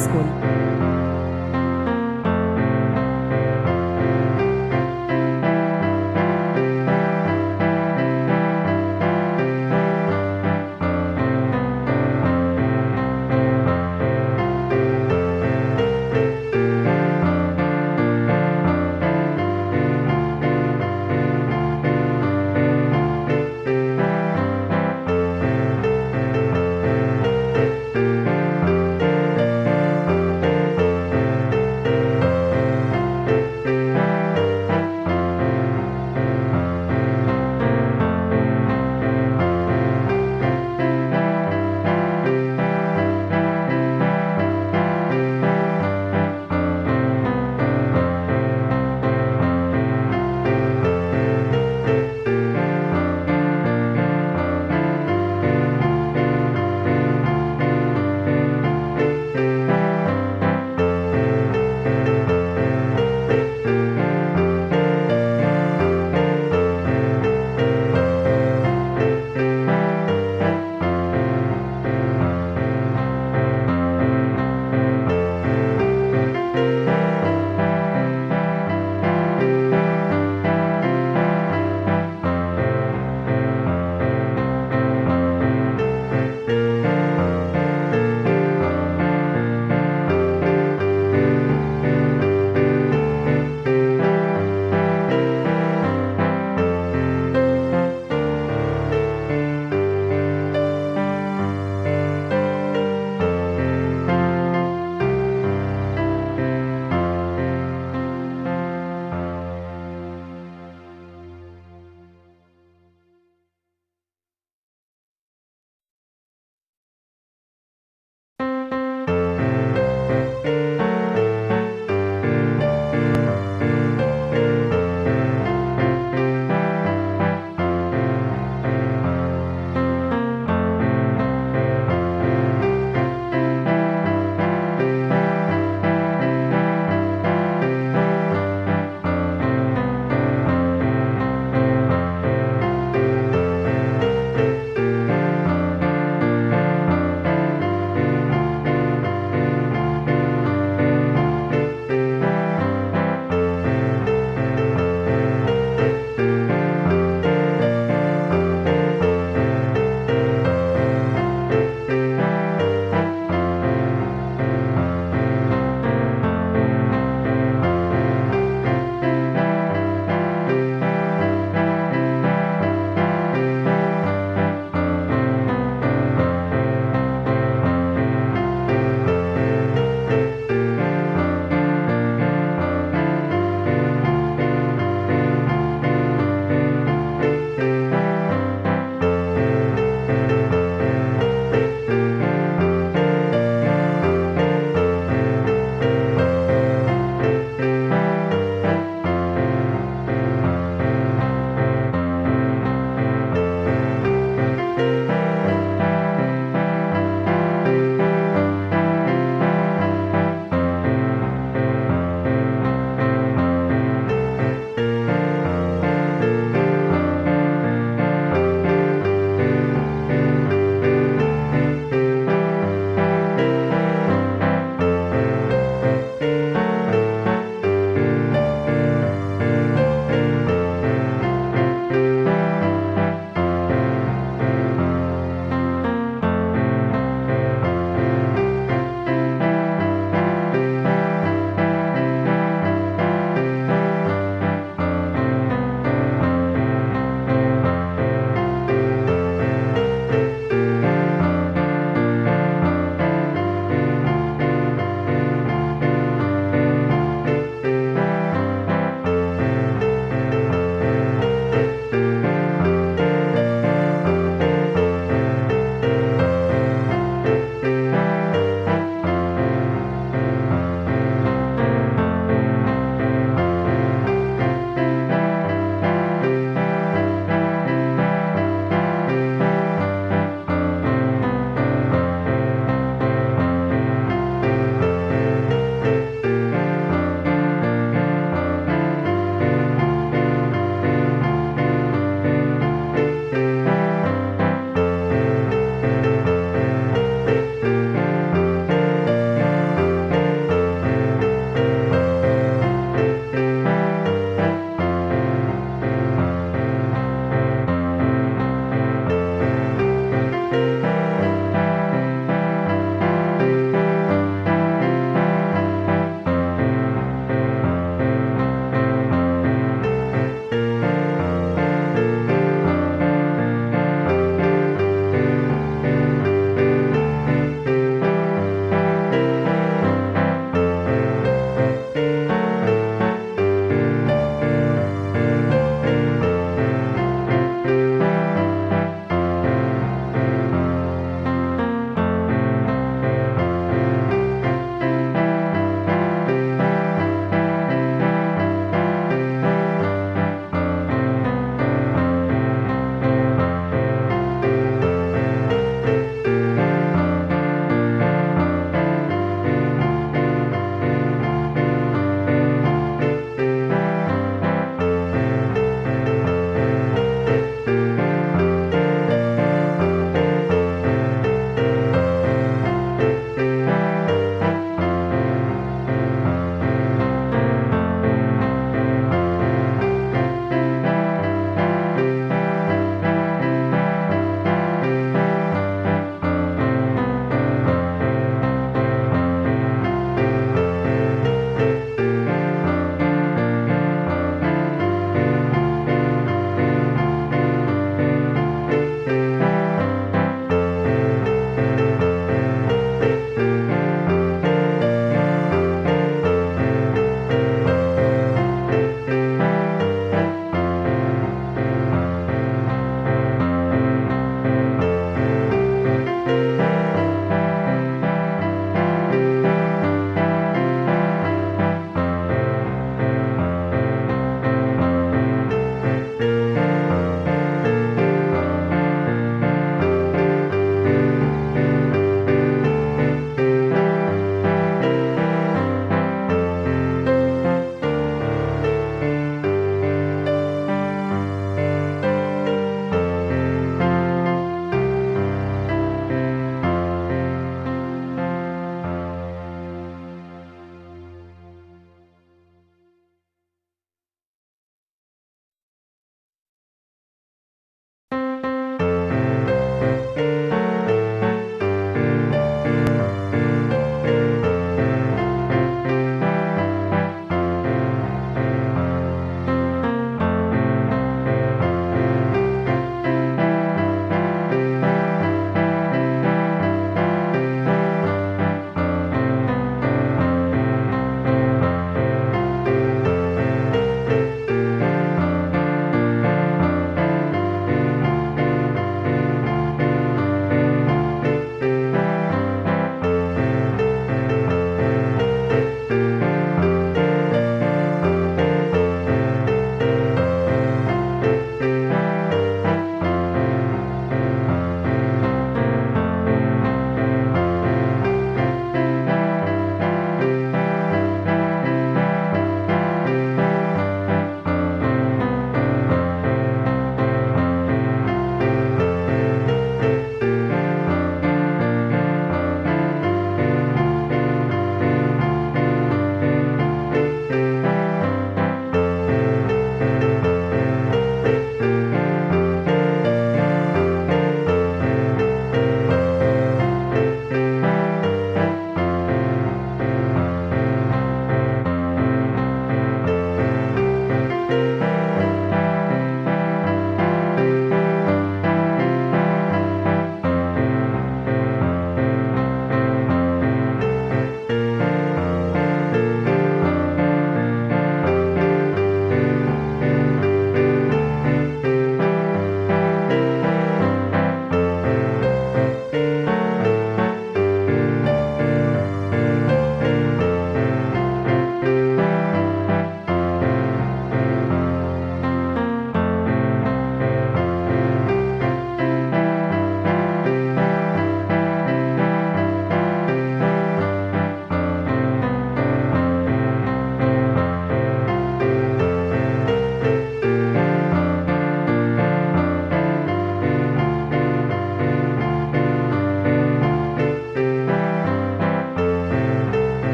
school?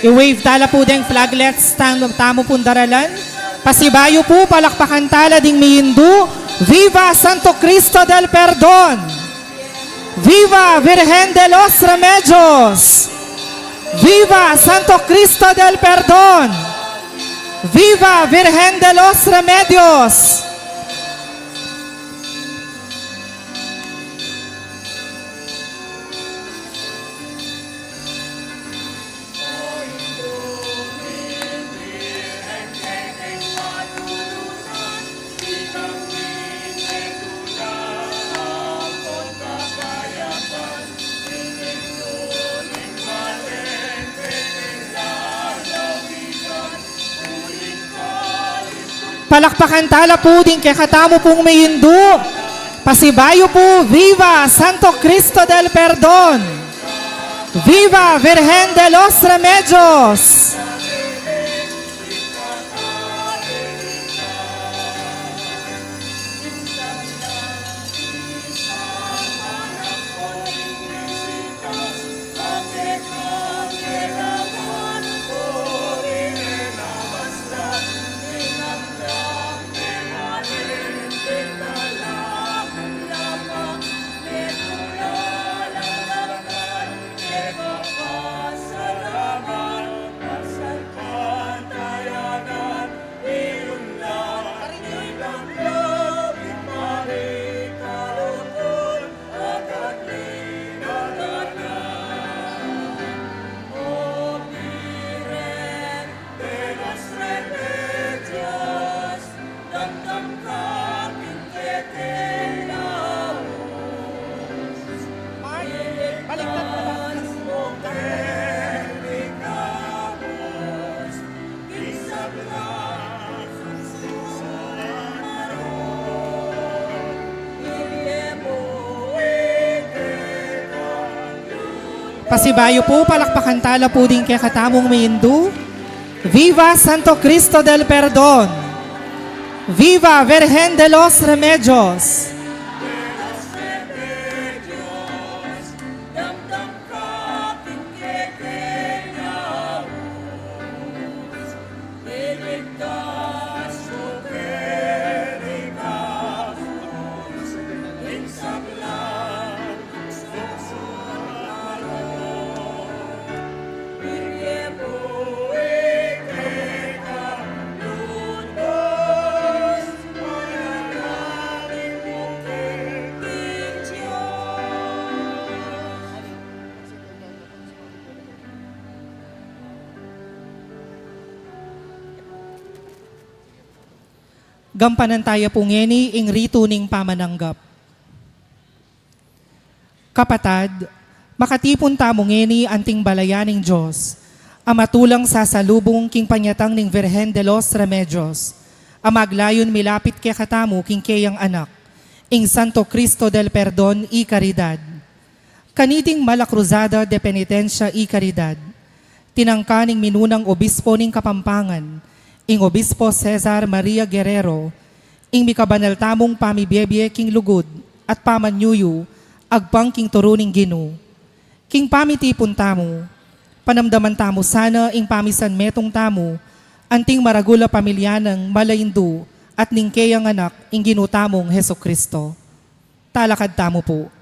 I-wave tala po ding flaglets tamo pong daralan. Pasibayo po palakpakan tala ding miyindu. Viva Santo Cristo del Perdon! Viva Virgen de los Remedios! Viva Santo Cristo del Perdon! Viva Virgen de los Remedios! Palakpakan tala po din kay katamo pong may hindu. Pasibayo po, Viva Santo Cristo del Perdon! Viva Virgen de los Remedios! Pasibayo po, palakpakan tala po din kay katamong may hindu. Viva Santo Cristo del Perdon! Viva Virgen de los Remedios! Gampanan tayo po ngeni ing rito ning pamananggap. Kapatad, makatipon tamo ngeni anting balayaning Diyos, amatulang sa salubong king panyatang ning Virgen de los Remedios, amaglayon milapit kay katamo king kayang anak, ing Santo Cristo del Perdon y Caridad. Kaniting malakruzada de penitensya y caridad, tinangkaning minunang obispo ning Kapampangan, ing Obispo Cesar Maria Guerrero, ing mikabanal tamong pamibiyebye king lugod at pamanyuyu, agpang king turuning Ginu. King pamitipon tamo, panamdaman tamo sana ing pamisan metong tamo, anting maragula pamilyanang malaindu at ningkeyang anak ing ginutamong Heso Kristo. Talakad tamo po.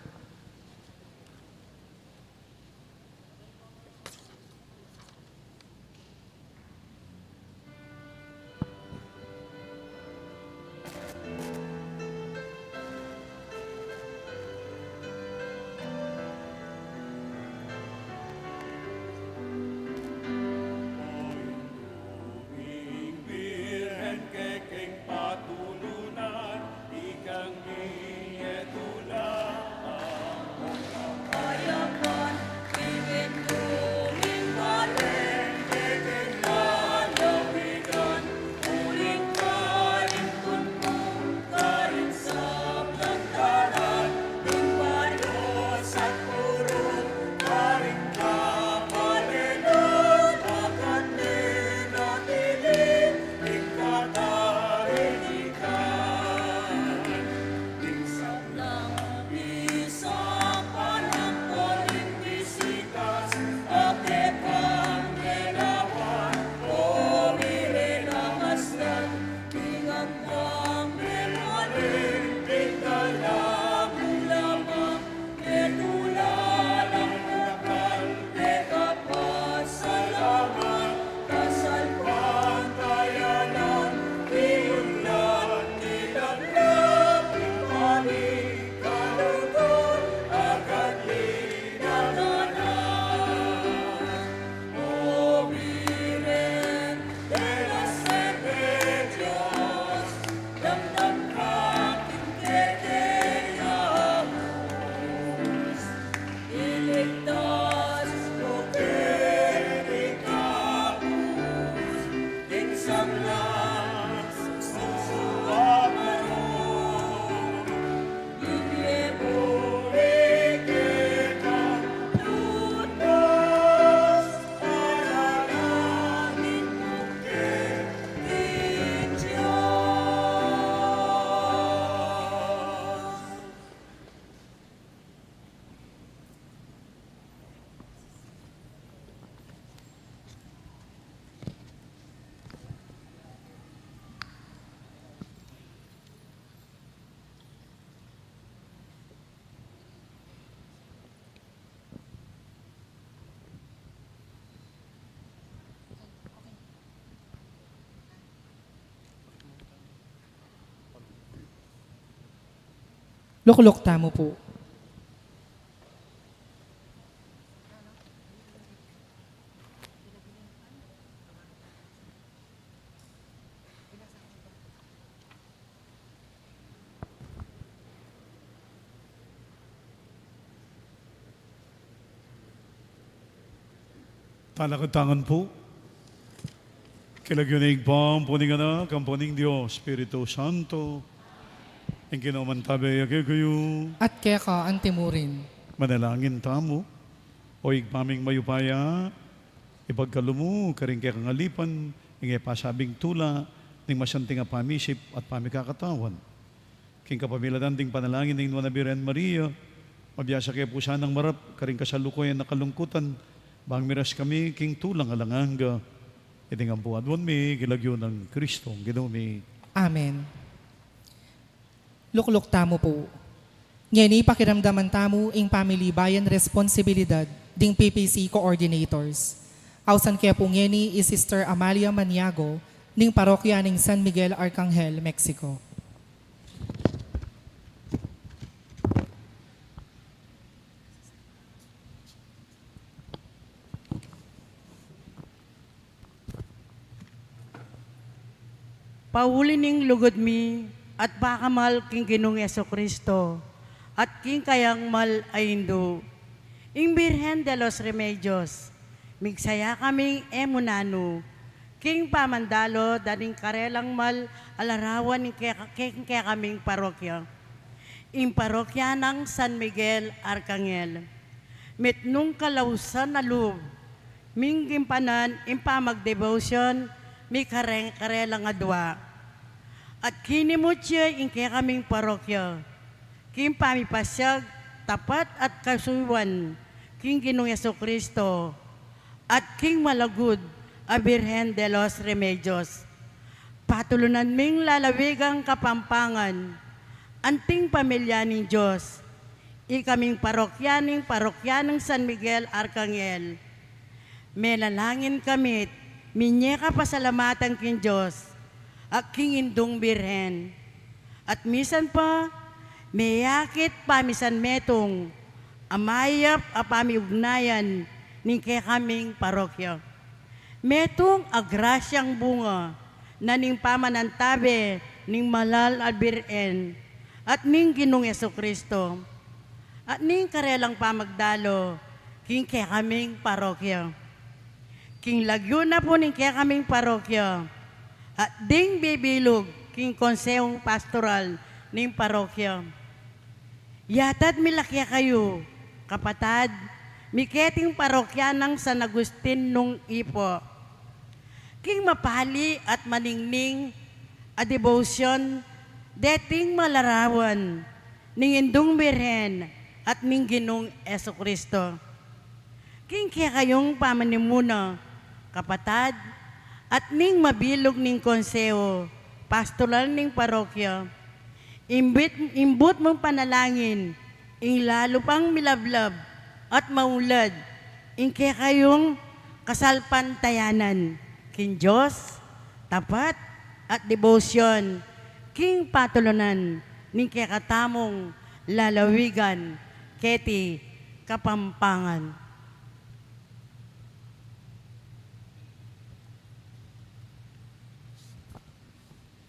Luklok tamo po. Talakatangan po. Kilagyonig po ang puning anak, ang puning Diyos, Espiritu Santo, ang kinamantabi, kayo, At keka ang timurin. manalangin tamo, o igmaming mayupaya, ipagkalumo, karing kaya kangalipan, ingay pasabing tula, ning masanting a pamisip at pamikakatawan. King kapamiladan ding panalangin ng Nuana Maria, mabiyasa kaya po siya ng marap, karing kasalukoyan na kalungkutan, bang miras kami, king tulang alanganga, iting ang buwadwan mi, gilagyo ng Kristong, ginumi. Amen. Luklok tamo po. Ngeni pakiramdaman tamo ing family bayan responsibilidad ding PPC coordinators. Ausan kaya po ngeni is Sister Amalia Maniago ning parokya ning San Miguel Arcangel, Mexico. Pauli ning lugod mi at pakamal king Ginong Jesucristo at king kayang mal aindo. Ing Birhen de los Remedios, migsaya kaming emunano, king pamandalo daning karelang mal alarawan ning kaya kaming parokya. Ing parokya ng San Miguel Arcangel, met nung kalausan na loob, ming gimpanan impamag-devotion, mi karelang adwa. At kinimutya in kaya kaming parokya, king pamipasyag, tapat at kasuwan, king Ginong Jesucristo, at king malagud, a Birhen de los Remedios. Patulunan ming lalawigang kapampangan, anting pamilya ng Diyos, ikaming parokya ng San Miguel Arcangel. Melalangin kamit, minyeka pasalamatan king Diyos, at king Indong Birhen. At misan pa, mayakit pamisan metong, amayap apamiugnayan, ning kaya kaming parokya. Metong agrasyang bunga, na ning pamanantabe, ning malal at Birhen, at ning Ginong Jesucristo, at ning karelang pamagdalo, king kaya kaming parokya. King lagyo na po ning kaya kaming parokya, at ding bibilog king konsehong pastoral ning parokya. Yatad milakya kayo, kapatad, miketing parokya ng San Agustin nung ipo. King mapali at maningning a devotion, deting malarawan, ning Indong Birhen at ning Ginong Jesucristo. King kaya kayong pamanimuna, kapatad, at ning mabilog ning konseho, pastoral ning parokya, imbut mong panalangin, ing lalo pang milablab at maulad, ing kaya kayong kasalpantayanan, king Diyos, tapat at devotion, king patulunan, ning kaya katamong lalawigan, keti kapampangan.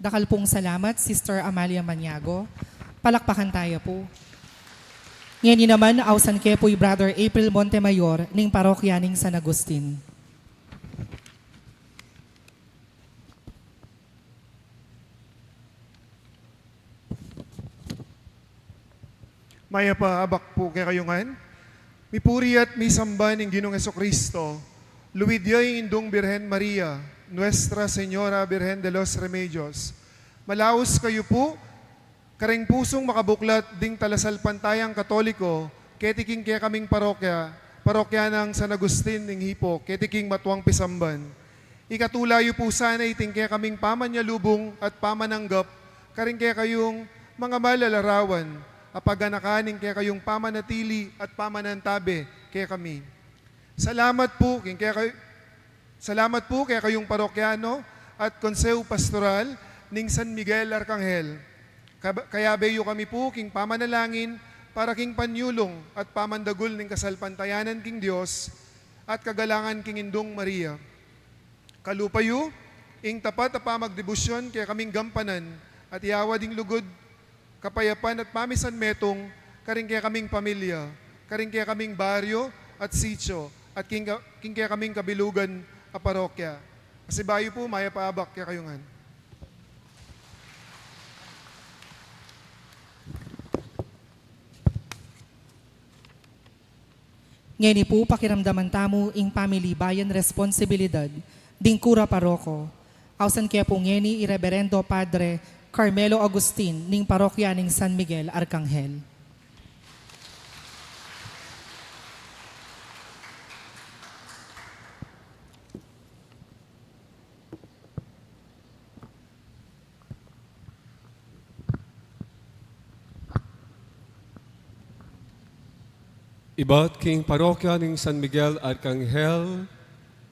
Dakal pong salamat, Sister Amalia Maniago. Palakpakan tayo po. Ngayon naman, ausan kaya po'y Brother April Montemayor ning parokya ning San Agustin. Maya pa abak po kay kayungan. Mipuri at misamba ng Ginong Jesucristo, luwidya Indong Birhen Maria, Nuestra Señora Birhen de los Remedios. Malaos kayo po, karing pusong makabuklat ding talasalpantayang Katoliko, ketiking kaya kaming parokya ng San Agustin ng Hipo, ketiking matuang pisamban. Ikatulayo po sana iting kaya kaming pamanyalubong at pamananggap, karing kaya kayong mga malalarawan, apaganakaning kaya kayong pamanatili at pamanantabe kaya kami. Salamat po kaya kayong parokyano at konseho pastoral ning San Miguel Arcangel. Kaya beyo kami po, king pamanalangin, para king panyulong at pamandagul ng kasalpantayanan king Diyos at kagalangan king Indong Maria. Kalupayo, ing tapat at pamagdebusyon kaya kaming gampanan at iawa ding lugod, kapayapan at pamisan metong karing kaya kaming pamilya, karing kaya kaming baryo at sityo, at king kaya kaming kabilugan a parokya. Kasi bayo po, maya paabak kaya kayungan. Ngeni po pakiramdaman tamo ing family bayan responsibilidad ding kura paroko. Ausan kaya po ngeni Ireverendo Padre Carmelo Agustin ning parokya ning San Miguel Arcangel. Iba't king parokya ning San Miguel Arcangel,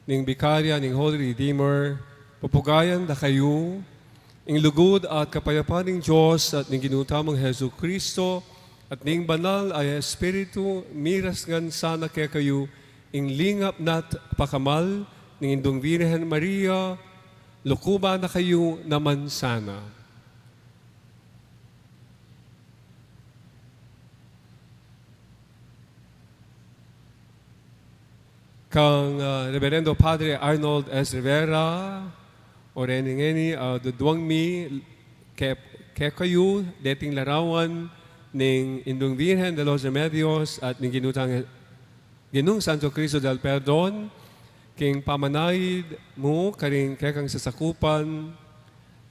ning Bikarya ning Holy Redeemer, pupugayan da kayo, ing lugod at kapayapaan ning Diyos at ning ginutamang Hesu Kristo, at ning banal ay Espiritu, miras ngan sana kaya kayo, ing lingap nat pakamal, ning Indong Birhen Maria, lukuba na kayo naman sana. Kang Reverendo Padre Arnold S. Rivera, oreningeni, duduang mi, kaya kayo, dating larawan, ning Indong Virgen de los Remedios at ning Ginung Santo Cristo del Perdon, king pamanayid mo, karing kaya kang sasakupan,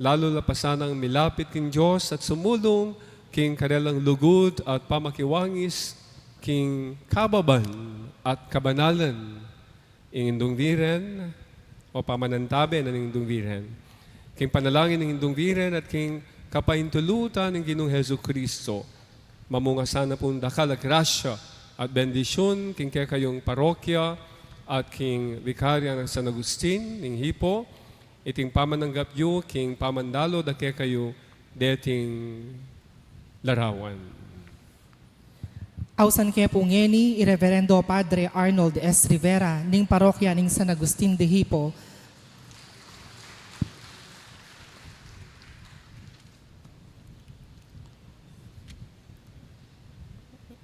lalo lapasanang milapit king Diyos at sumulong, king karelang lugod at pamakiwangis, king kababan at kabanalan, ing Indong Virgen, o pamanantabe ng Indong Virgen. King panalangin ng Indong Virgen at king kapaintulutan ng Ginong Hesu Kristo. Mamunga sana pong dakal at grasya at bendisyon king kaya kayong parokya at king Vikarya ng San Agustin, ning Hipo, iting pamananggap yu, king pamandalo da kaya kayo dating larawan. Ausan kaya po ngeni Ireverendo Padre Arnold S. Rivera ning parokya ning San Agustin de Hipo.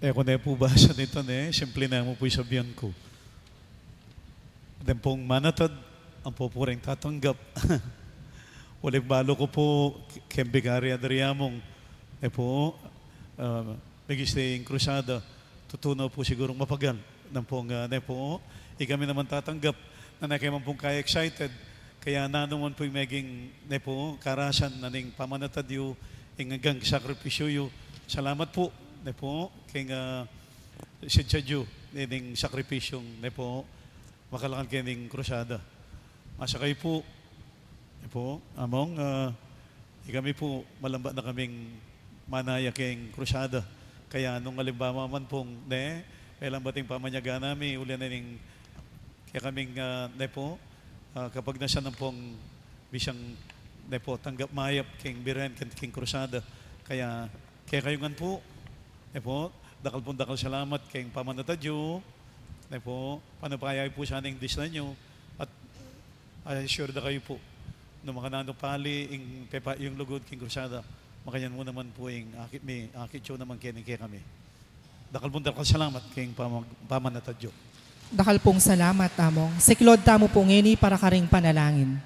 Kung na po ba siya nito simple na mo po sabihan ko. Den pong manatad, ang pupuring tatanggap. Ulit balo ko po, Kembigari Adriamong, nag-stay krusada, tutunaw po sigurong mapagal. Nang pong, kami naman tatanggap, na nakiman pong kaya excited, kaya nanuman po yung maging, karasan, naning pamanatad yu, hanggang sakripisyo yu. Salamat po, kaya siya ning sakripisyong makalakan kayo ning krusada. Masa kayo po, among, kami po malamba na kaming manaya kayong krusada. Kaya nung alimbawa man pong, kailang bating pamanyaga namin, uli na ning, kaya kaming, kapag na siya nang pong bisyang, tanggap mayap kayong biren, kayong krusada. Kaya kayungan po, dakal salamat kayong pamanatadyo, panapayay po siya ng English na nyo, at sure na kayo po, no mga nanupali, yung lugod kayong krusada, makayan mo naman po yung akit show naman kaya kami. Dakal salamat kayong pamanatadyo. Dakal pong salamat among. Siklod tamo po ngeni para karing panalangin.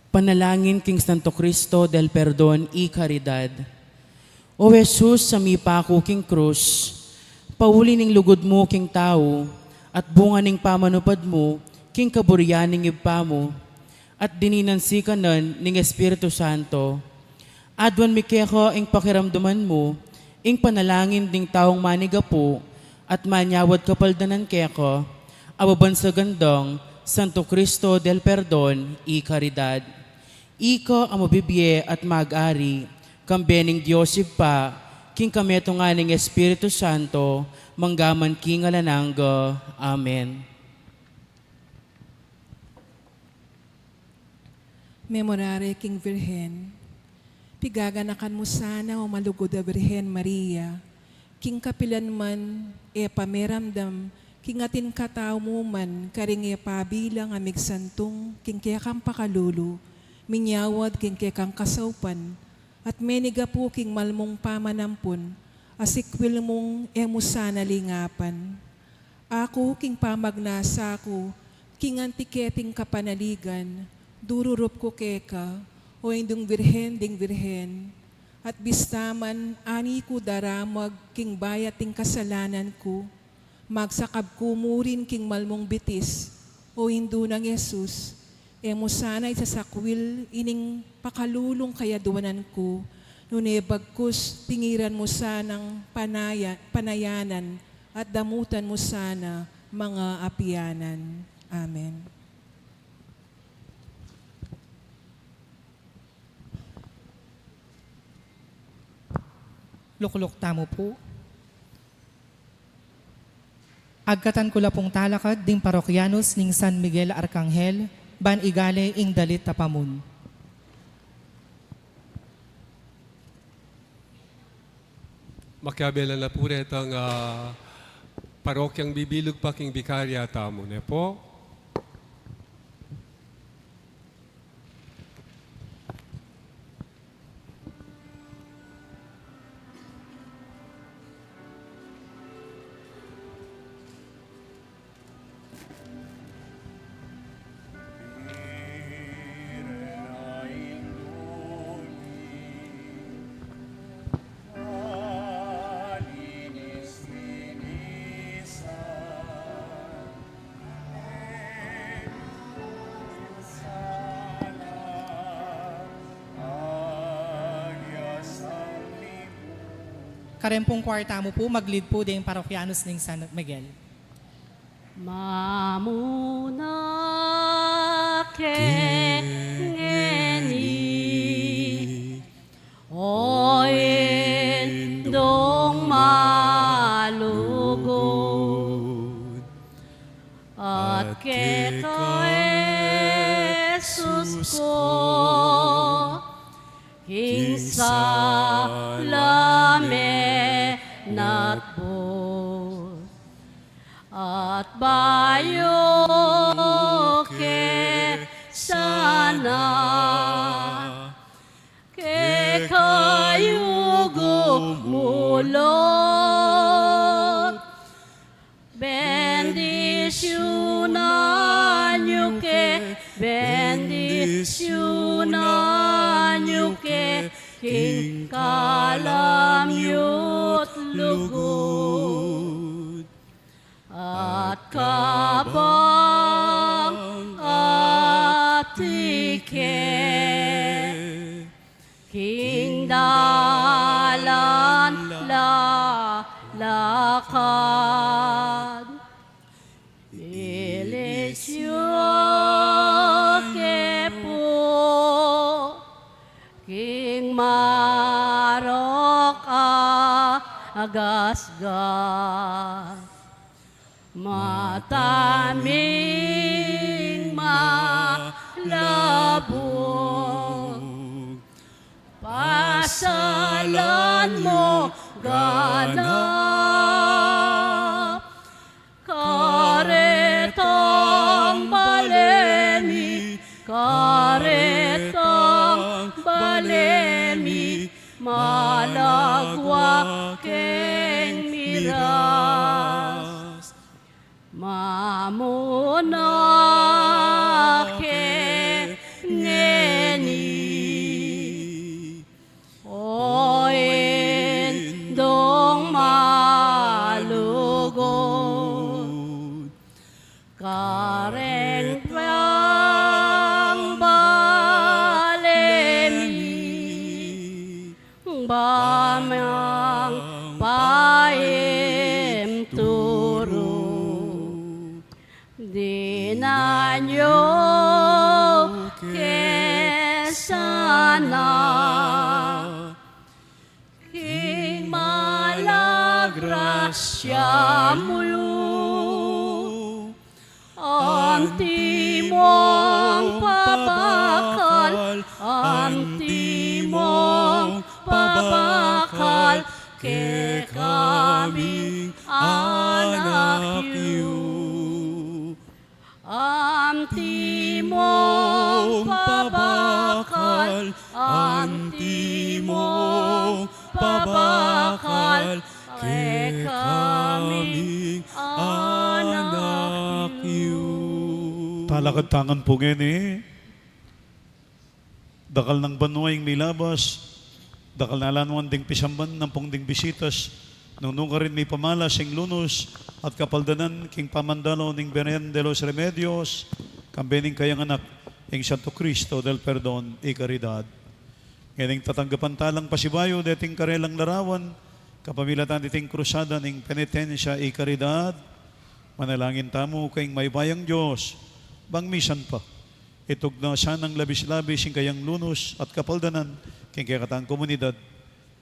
Panalangin king Santo Cristo del Perdon y Caridad. O Jesus, sa mipako king krus, pauli ning lugod mo king tao, at bunga ning pamanupad mo, king kaburyan ning ibpa mo, at dininansi kanan ning Espiritu Santo. Adwan mikeko ing pakiramdaman mo, ing panalangin ding taong manigapo, at manyawad kapaldanan keko, ababan sa gandong, Santo Cristo del Perdon y Caridad. Iko ang mabibye at mag-ari, kambening Diyos pa, king kameto nga ning Espiritu Santo, manggaman king alananggo. Amen. Memorare King Virhen, pigaganakan mo sana o malugod a Virhen Maria, king kapilan man e pameramdam, king atin katao mo man, karing e pabilang amig santong, king kaya kang pakalulu, minyawad king kaya kang kasaupan, at meniga po king malmong pamanampun, asikwil mong emo sana lingapan. Ako king pamagnasa ko, king antiketing kapanaligan, dururup ko keka, o indong virhen ding virhen, at bistaman ani ko daramag king bayat ting kasalanan ko, magsakab ko murin king malmong bitis, o indo ng Yesus, emo sana isasakwil ining pakalulong kaya duwanan ko, nunebagkus tingiran mo sanang panayanan, at damutan mo sana mga apianan. Amen. Lukluk tamo po. Agkatan ko la pong talakad ding parokyanos ning San Miguel Arcangel, ban igale ing dalit tapamun. Makiabela na po ang parokyang bibilog pa king bikarya tamo ne po. Karempong kwarta mo po, mag-lead po din parokyanos ning San Miguel. Mamuna kengeni o indong malugod at keka Jesus ko king salame natbot at bayo ke sana ke kayo gumulot bendisyunan nyo ke king kalamyot lugod at kabang atike king dalan lakad ilisyo ke po king marok agasgas mataming malabog pasalan mo ganap karetang balemi malagwa keng miras mamuna ke ngeni o indong malugod kareng pang balemi bamang paim turo di na nyo kesana king malagrasya muyo anti mong pabakal antimo pabakal ke kaming anak yu. Talakad tangan po ngeni. Dakal ng banuay milabas. Dakal nalanwan ding pisamban ng pong ding bisitas. Nung ka rin may pamala sing lunos at kapaldanan king pamandalo ning Virgen de los Remedios. Kambening kayang anak ing Santo Cristo del Perdon y Caridad. Ngayon tatanggapan talang pasibayo dating karelang larawan. Kapamilatan diting krusada ning penitensya y Caridad. Manalangin tamo kayong may bayang Diyos. Bang misan pa. Itog na sanang labis-labis yung kayang lunos at kapaldanan king kaya katang komunidad.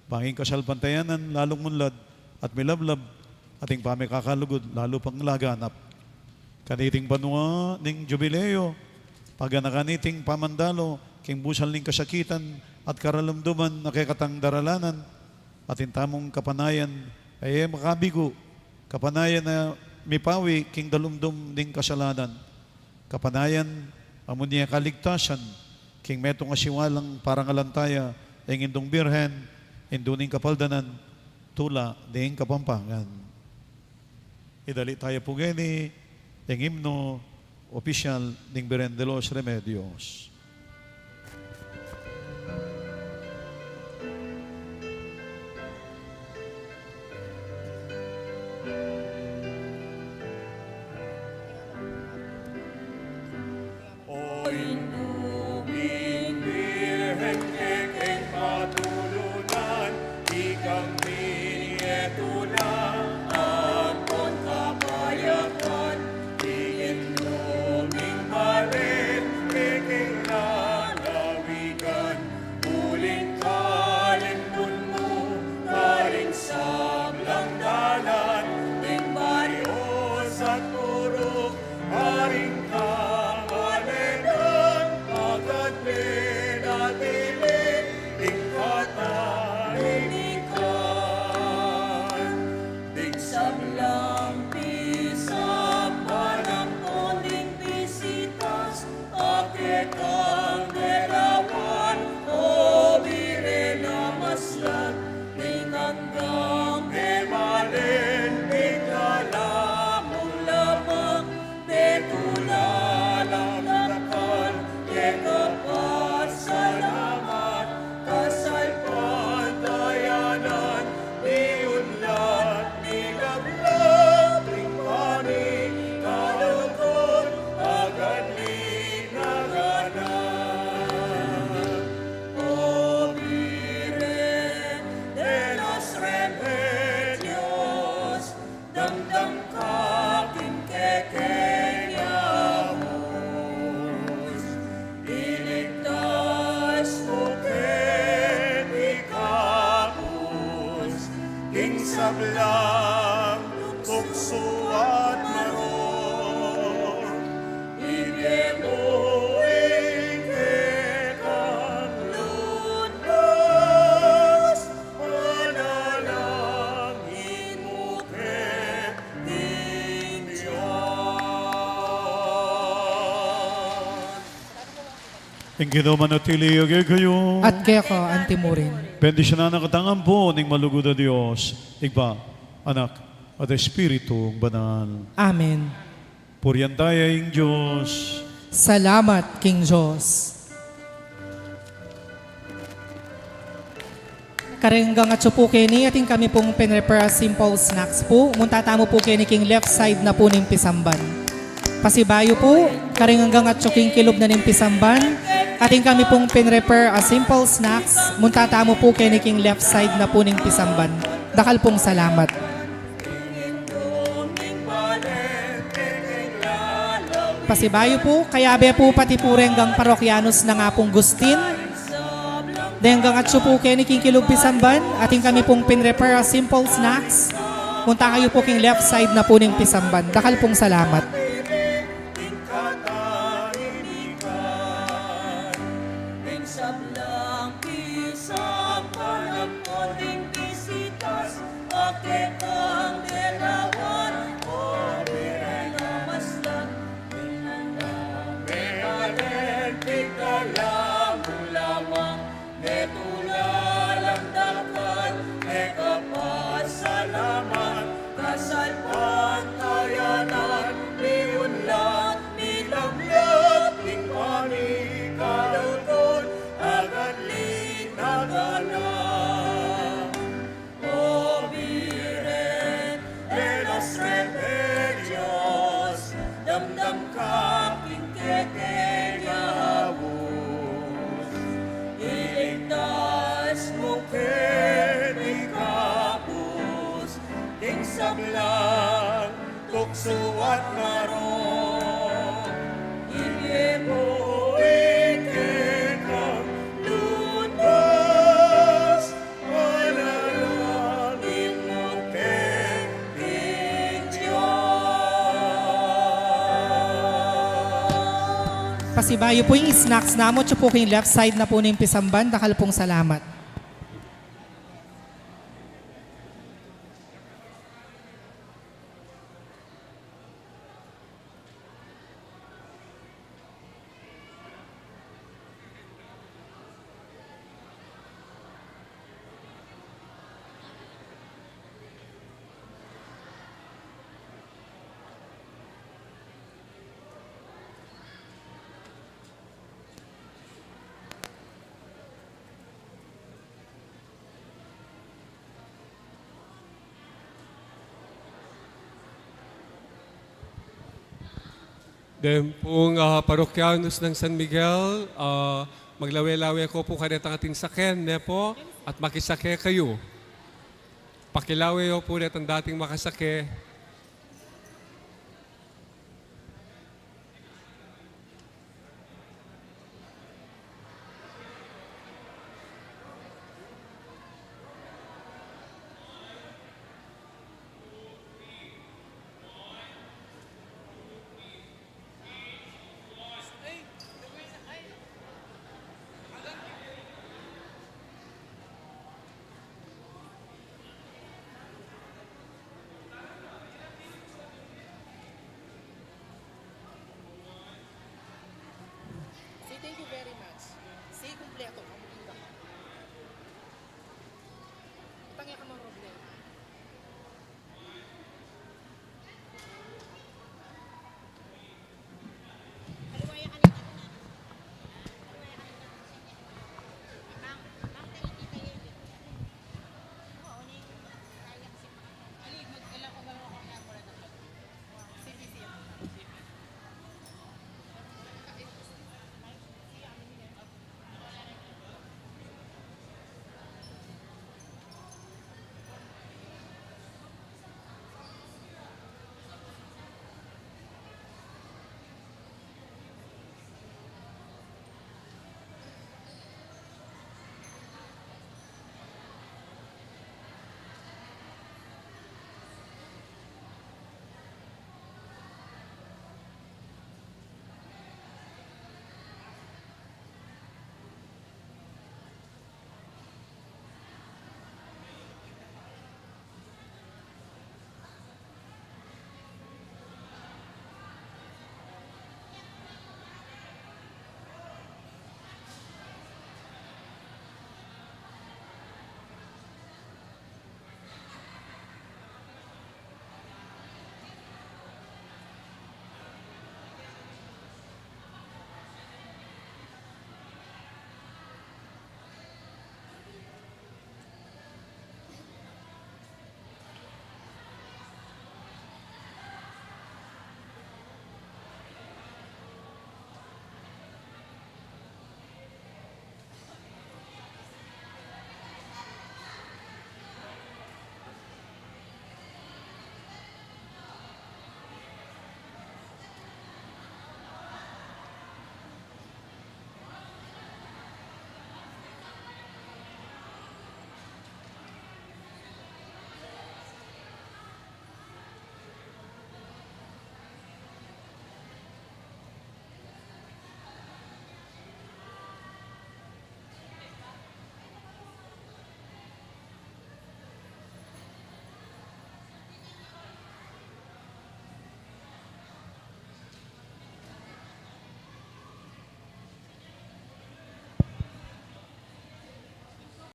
Banging kasalpantayanan lalong munlad at milablab ating pamikakalugod lalo pang laganap. Kaniting banwa ning jubileo paganakaniting pamandalo king busal ning kasakitan at karalamduman na kaya katang daralanan ating tamong kapanayan ay makabigo kapanayan na mipawi king dalumdum ning kasalanan. Kapanayan, amon niya kaligtasan, king metong asiwalang parang alantaya, ang indong birhen, induning kapaldanan, tula, ding kapampangan. Idali tayo po gani, ang himno, opisyal, ning Virgen de los Remedios. sablang tukso at maron. Inemuin kekang lunas, manalangin mo keting Diyan. Ang ginamanatili agay kayo. At kaya ko, antimurin. Bendisyon na nakatangan po ng malugod na Diyos. Igba, anak, at Espiritu banal. Amen. Purihan tayo ang Diyos. Salamat, King Diyos. Karenggang at po kini ating kami pong pinrepare simple snacks po. Muntatamo po kini king left side na po ng pisamban. Pasibayo po, karenggang at king kilob na ng pisamban. Ating kami pong pinrepare simple snacks. Muntatamo po kini king left side na po ng pisamban. Dakal pong salamat. Pasibayo po, kaya be po pati po renggang parokyanos na nga pong Gustin. Denggang at po kini king kilog pisamban, ating kami pong pinrepare simple snacks. Punta kayo po king left side na po ng pisamban. Dakal pong salamat. Sablang pisang panagpuning bisitas, akekang delawan, o birena maslan, pinanang, Tingnan, tingnan lang, lamang tukso at marong. Hindi mo ikikang lunas, manalangin mo kay Diyos. Pasibayo po yung snacks namo, tso po kayong left side na po ng pisamban, dakal pong salamat. Then pong parokyanos ng San Miguel, maglawe-lawe ko po kanet ang ating saken, ne po, at makisake kayo. Pakilawe po net ang dating makasake. Thank you very much. Say kumpleto.